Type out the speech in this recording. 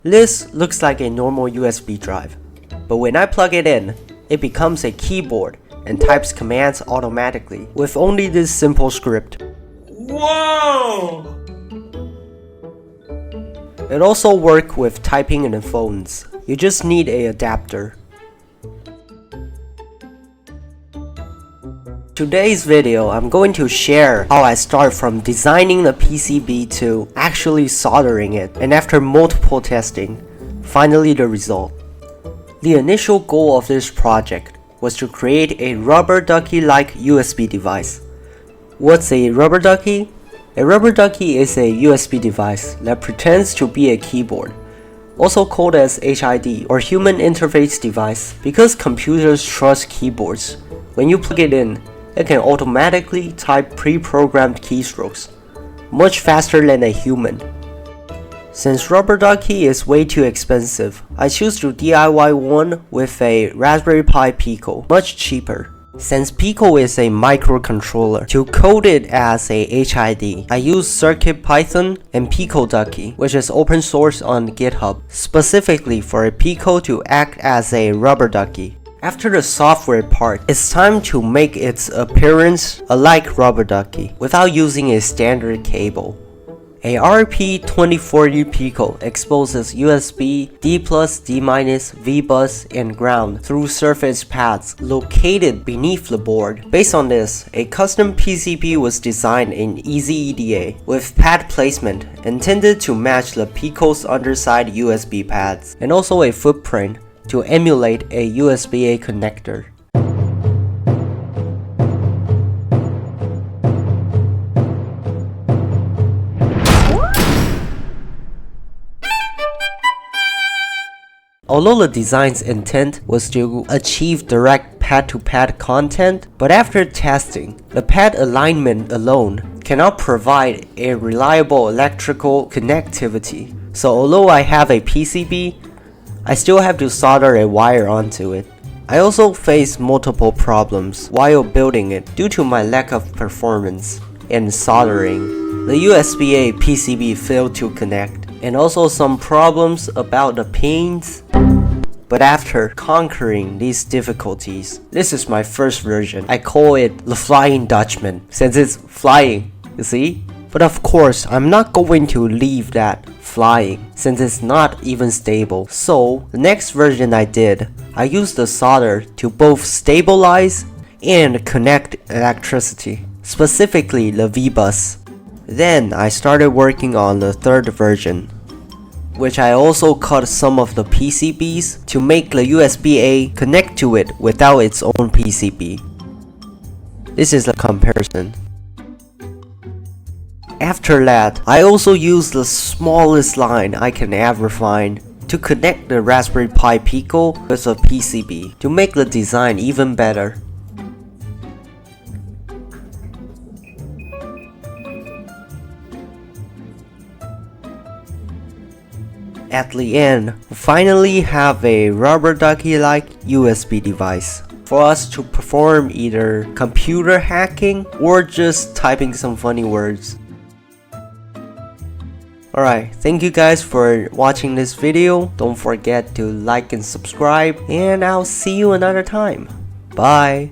This looks like a normal USB drive, but when I plug it in, it becomes a keyboard and types commands automatically with only this simple script. Whoa! It also works with typing in the phones. You just need an adapter. Today's video, I'm going to share how I start from designing the PCB to actually soldering it, and after multiple testing, finally the result. The initial goal of this project was to create a rubber ducky-like USB device. What's a rubber ducky? A rubber ducky is a USB device that pretends to be a keyboard, also called as HID or Human Interface Device, because computers trust keyboards. When you plug it in, it can automatically type pre-programmed keystrokes, much faster than a human. Since rubber ducky is way too expensive, I choose to DIY one with a Raspberry Pi Pico, much cheaper. Since Pico is a microcontroller, to code it as a HID, I use CircuitPython and Pico Ducky, which is open source on GitHub, specifically for a Pico to act as a rubber ducky. After the software part, it's time to make its appearance alike rubber ducky without using a standard cable. A RP2040 Pico exposes USB, D+, D-, V-bus, and ground through surface pads located beneath the board. Based on this, a custom PCB was designed in EasyEDA with pad placement intended to match the Pico's underside USB pads, and also a footprint to emulate a USB-A connector. Although the design's intent was to achieve direct pad-to-pad content, but after testing, the pad alignment alone cannot provide a reliable electrical connectivity. So although I have a PCB, I still have to solder a wire onto it. I also faced multiple problems while building it due to my lack of performance and soldering. The USB-A PCB failed to connect, and also some problems about the pins. But after conquering these difficulties, this is my first version. I call it the Flying Dutchman, since it's flying, you see? But of course, I'm not going to leave that flying, since it's not even stable. So, the next version I did, I used the solder to both stabilize and connect electricity, specifically the V-bus. Then I started working on the third version, which I also cut some of the PCBs to make the USB-A connect to it without its own PCB. This is a comparison. After that, I also used the smallest line I can ever find to connect the Raspberry Pi Pico with a PCB to make the design even better. At the end, we finally have a rubber ducky-like USB device for us to perform either computer hacking or just typing some funny words. Alright, thank you guys for watching this video. Don't forget to like and subscribe, and I'll see you another time. Bye!